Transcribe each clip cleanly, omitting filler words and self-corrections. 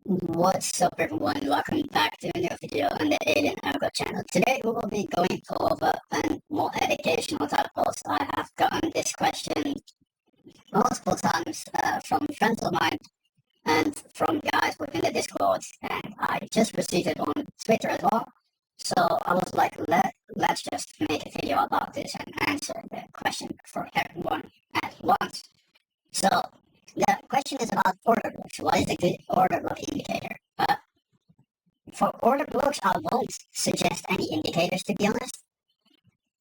What's up everyone, welcome back to a new video on the Alien Ergo channel. Today we will be going over a more educational type post. I have gotten this question multiple times from friends of mine and from guys within the Discord, and I just received it on Twitter as well. So I was like, let's just make a video about this and answer the question for everyone at once. So the question is about order blocks. What is a good order block indicator? For order blocks, I won't suggest any indicators, to be honest.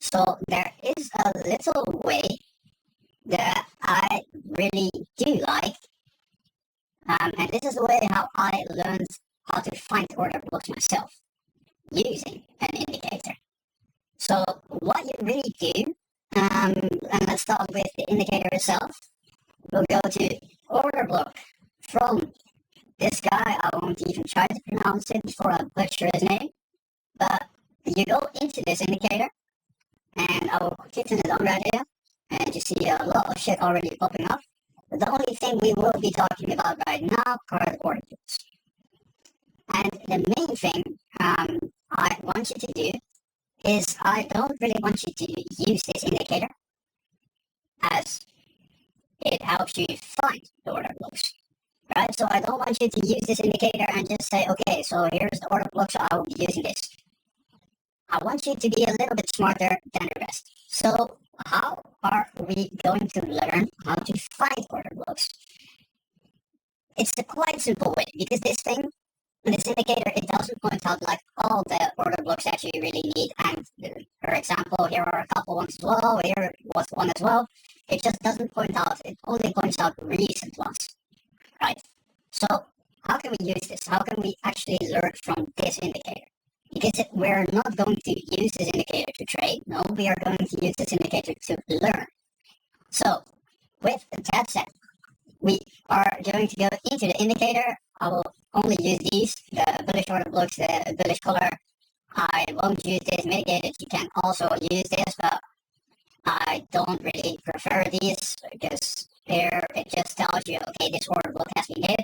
So there is a little way that I really do like, and this is the way how I learned how to find order blocks myself, using an indicator. So what you really do, and let's start with the indicator itself. We'll go to Orderblock from this guy. I won't even try to pronounce it before I butcher his name. But you go into this indicator, and I will quickly turn it on right here, and you see a lot of shit already popping up. But the only thing we will be talking about right now are the order blocks. And the main thing I want you to do is I don't really want you to use this indicator as it helps you find the order blocks, right? So I don't want you to use this indicator and just say, okay, so here's the order blocks, so I will be using this. I want you to be a little bit smarter than the rest. So how are we going to learn how to find order blocks? It's a quite simple way, because this indicator, it doesn't point out like all the order blocks that you really need. And for example, here are a couple ones as well, here was one as well. It just doesn't point out, it only points out recent ones, right? So how can we use this? How can we actually learn from this indicator? Because we're not going to use this indicator to trade. No, we are going to use this indicator to learn. So with that said, we are going to go into the indicator. I will only use these, the bullish order blocks, the bullish color. I won't use this mitigated. You can also use this, but I don't really prefer these because here it just tells you, okay, this order block has been hit,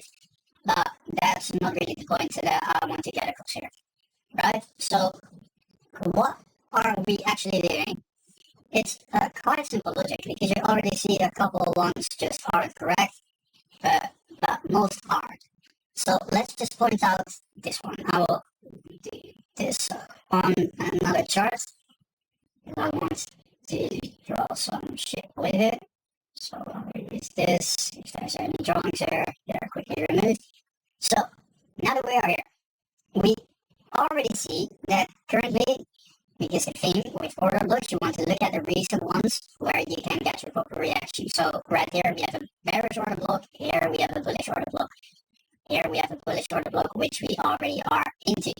but that's not really the point that I want to get across here, right? So what are we actually doing? It's quite simple logic, because you already see a couple ones just aren't correct, but most aren't. So let's just point out this one. I will do this on another chart. I want to draw some shit with it. So I'll use this. If there's any drawings here, they're quickly removed. So now that we are here, we already see that currently, because the thing with order blocks, you want to look at the recent ones where you can get your proper reaction. So right here we have a bearish order block, here we have a bullish order block, here we have a bullish order block, which we already are into.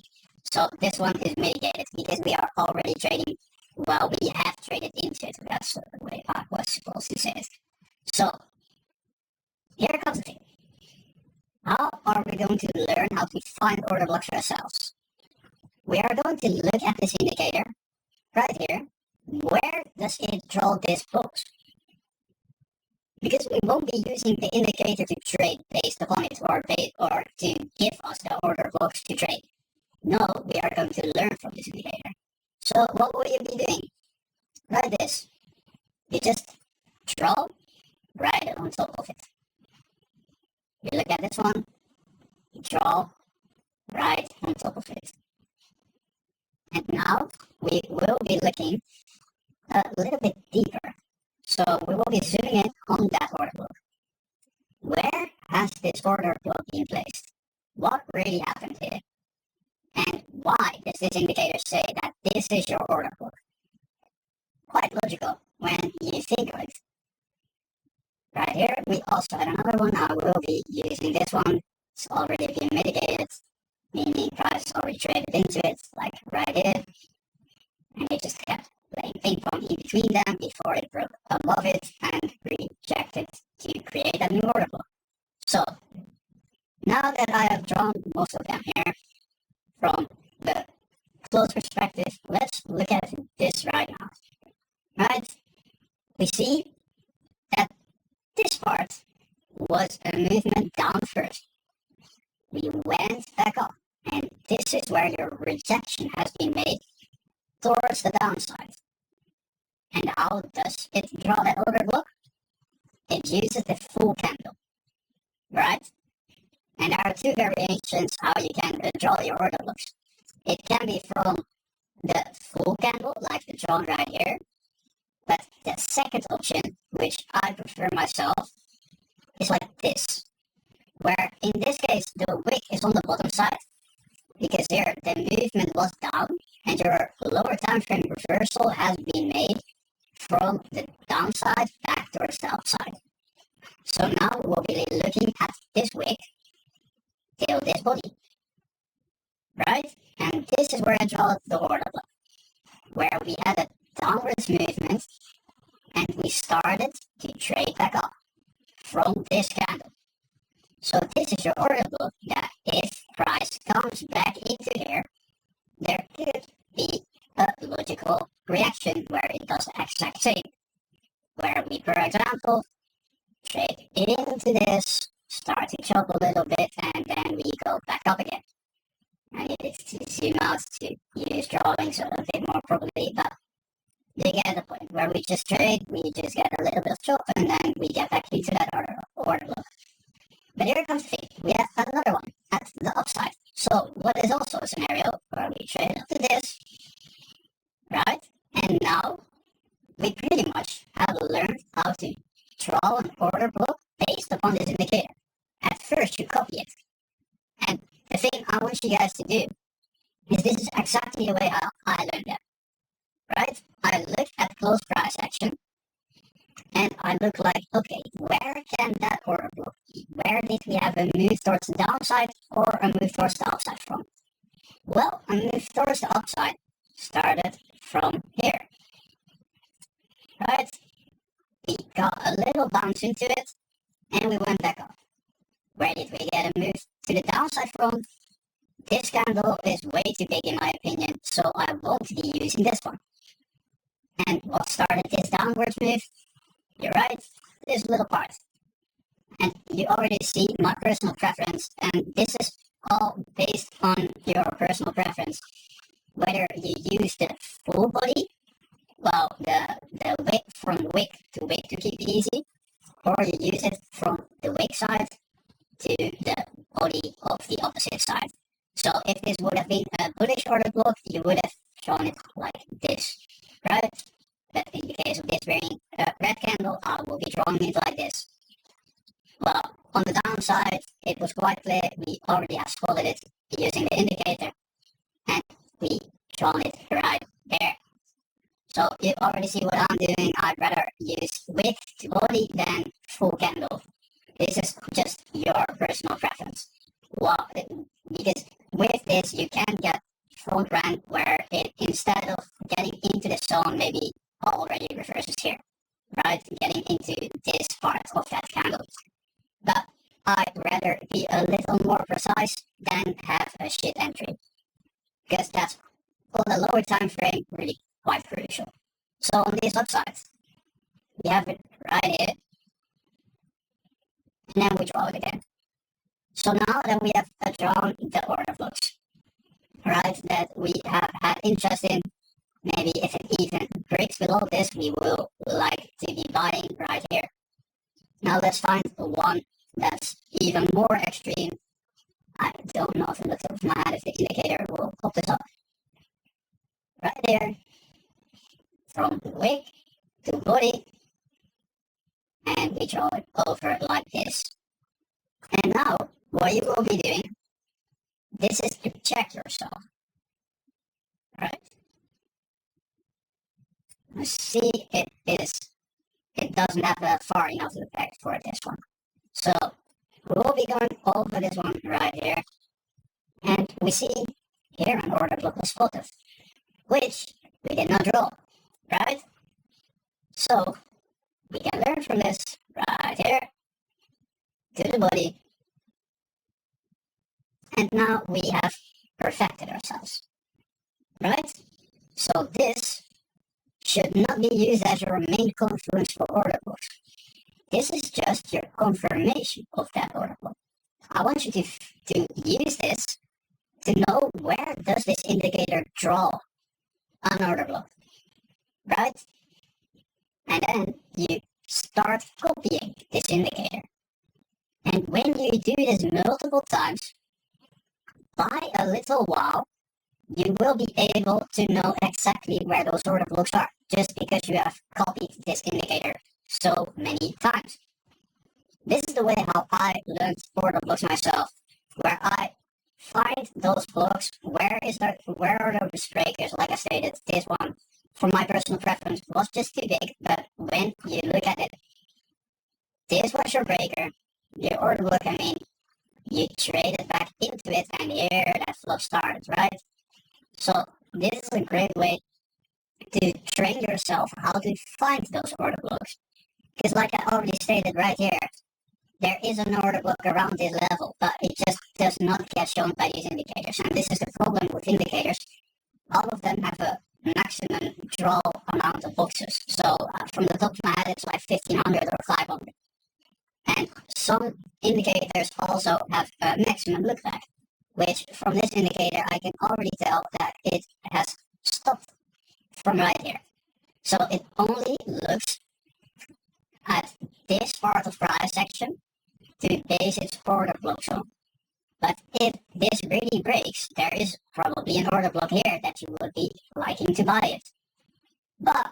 So this one is mitigated because we are already trading. Well, we have traded into it. That's the way I was supposed to say it. So here comes the thing. How are we going to learn how to find order blocks for ourselves? We are going to look at this indicator right here. Where does it draw this box? Because we won't be using the indicator to trade based upon it, or to give us the order blocks to trade. No, we are going to learn from this indicator. So what will you be doing? Like this. You just draw right on top of it. You look at this one, you draw right on top of it. And now we will be looking a little bit deeper. So we will be zooming in on that order block. Where has this order block been placed? What really happened here? And why does this indicator say that this is your order block? Quite logical when you think of it. Right here, we also had another one. I will be using this one. It's already been mitigated, meaning price already traded into it, like right here. And it just kept playing ping pong in between them before it broke above it and rejected to create a new order block. So now that I have drawn most of them here from the close perspective, let's look at this right now. Right? We see that this part was a movement down first. we went back up, and this is where your rejection has been made towards the downside. And how does it draw that order block? It uses the full candle, right? And there are two variations how you can draw your order blocks. It can be from the full candle, like the drawn right here, but the second option, which I prefer myself, is like this, where in this case the wick is on the bottom side, because here the movement was down and your lower time frame reversal has been made from the downside back towards the upside. So now we'll be looking at this wick till this body, right? And this is where I draw the order block, where we had a downwards movement and we started to trade back up from this candle. So this is your order block that if price comes back into here, there could be a logical reaction where it does the exact same. Where we, for example, trade into this, start to chop a little bit, and then we go back up again. I needed to zoom out to use drawings a bit more properly, but you get the point. Where we just trade, we just get a little bit of chop, and then we get back into that order block. But here comes the thing, we have another one at the upside. So what is also a scenario where we trade up to this, right? And now we pretty much have learned how to draw an order block based upon this indicator. At first you copy it. And the thing I want you guys to do is this is exactly the way how I learned that. Right? I look at close price action and I look like, okay, where can that order block be? Where did we have a move towards the downside or a move towards the upside from? Well, a move towards the upside started from here. Right? We got a little bounce into it and we went back up. Where did we get a move to the downside from? This candle is way too big in my opinion, so I won't be using this one. And what started this downwards move? You're right, this little part. And you already see my personal preference, and this is all based on your personal preference. Whether you use the full body, well, the wick from wick to keep it easy, or you use it from the wick side to the body of the opposite side. So if this would have been a bullish order block, you would have shown it like this, right? But in the case of this being a red candle, I will be drawing it like this. Well, on the downside, it was quite clear. We already have spotted it using the indicator, and we drawn it right there. So you already see what I'm doing. I'd rather use wick to body than full candle. This is just your personal preference. Well, because with this, you can get front ran where it, instead of getting into the zone, maybe already reverses here, right? Getting into this part of that candle. But I'd rather be a little more precise than have a shit entry, because that's on the lower time frame really quite crucial. So on these upsides, we have it right here, and then we draw it again. So now that we have drawn the order blocks, right, that we have had interest in, maybe if it even breaks below this, we will like to be buying right here. Now let's find one that's even more extreme. I don't know if it looks over my head if the indicator will pop this up. Right there, from wick to body, and we draw it over like this. And now, what you will be doing, this is to check yourself, right? See, it doesn't have a far enough effect for this one. So, we'll be going over this one right here, and we see here an order block was spotted, which we did not draw, right? So, we can learn from this right here to the body, and now we have perfected ourselves, right? So this should not be used as your main confluence for order blocks. This is just your confirmation of that order block. I want you to use this to know where does this indicator draw an order block, right? And then you start copying this indicator. And when you do this multiple times, by a little while, you will be able to know exactly where those order blocks are, just because you have copied this indicator so many times. This is the way how I learned order blocks myself, where I find those blocks, where are those breakers. Like I stated, this one, for my personal preference, was just too big, but when you look at it, this was your breaker, your order block, you trade it back into it, and here that flow started, right? So this is a great way to train yourself how to find those order blocks. Because like I already stated right here, there is an order block around this level, but it just does not get shown by these indicators. And this is the problem with indicators. All of them have a maximum draw amount of boxes. So from the top of my head, it's like 1500 or 500. And some indicators also have a maximum lookback, which from this indicator I can already tell that it has stopped from right here. So it only looks at this part of price section to base its order blocks on. But if this really breaks, there is probably an order block here that you would be liking to buy it. But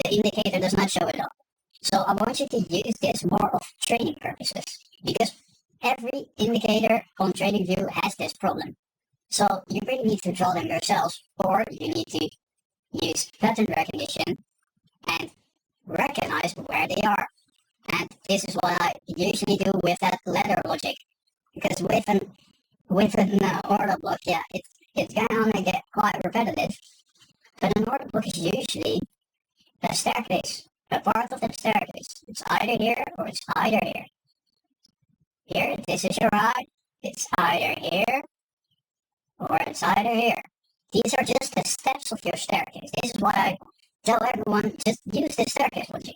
the indicator does not show it up. So I want you to use this more of training purposes, because every indicator on TradingView has this problem. So you really need to draw them yourselves, or you need to use pattern recognition and recognize where they are. And this is what I usually do with that ladder logic, because with an order block, yeah, it's gonna get quite repetitive. But an order block is usually a staircase, a part of the staircase. It's either here or it's either here. Here, this is your right. It's either here or it's either here. These are just the steps of your staircase. This is what I tell everyone, just use the staircase logic.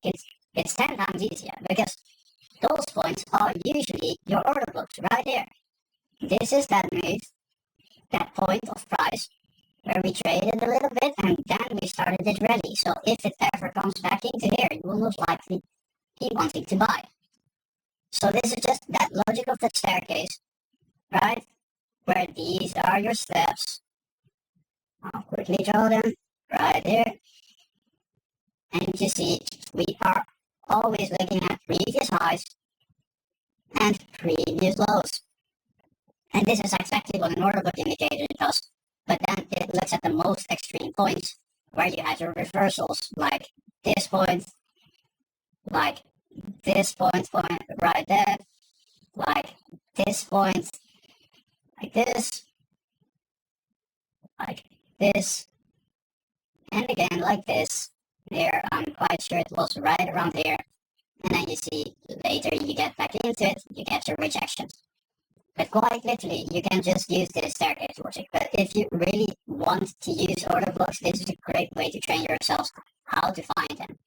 It's 10 times easier, because those points are usually your order blocks right there. This is that move, that point of price, where we traded a little bit and then we started it ready. So if it ever comes back into here, you will most likely be wanting to buy. So this is just that logic of the staircase, right? Where these are your steps. I'll quickly draw them right here. And you see, we are always looking at previous highs and previous lows. And this is exactly what an order book indicator does. But then it looks at the most extreme points, where you have your reversals, like this point right there, like this point, like this, and again like this. There, I'm quite sure it was right around here. And then you see later you get back into it, you get your rejections. But quite literally, you can just use this staircase logic. But if you really want to use order blocks, this is a great way to train yourselves how to find them.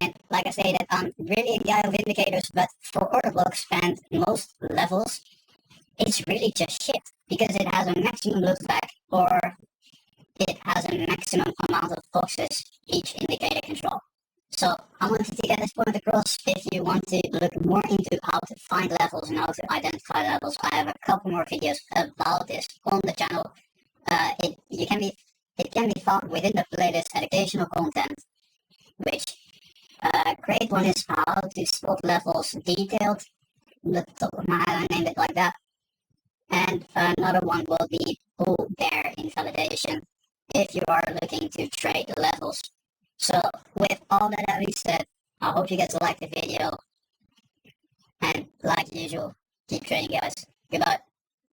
And like I said, I'm really a guy of indicators, but for order blocks and most levels, it's really just shit, because it has a maximum lookback, or it has a maximum amount of boxes each indicator can draw. So I wanted to get this point across. If you want to look more into how to find levels and how to identify levels, I have a couple more videos about this on the channel. It can be found within the playlist educational content, which a great one is how to spot levels detailed. The top of my head, I named it like that. And another one will be bull bear invalidation, if you are looking to trade levels. So with all that having said, I hope you guys liked the video. And like usual, keep trading, guys. Goodbye.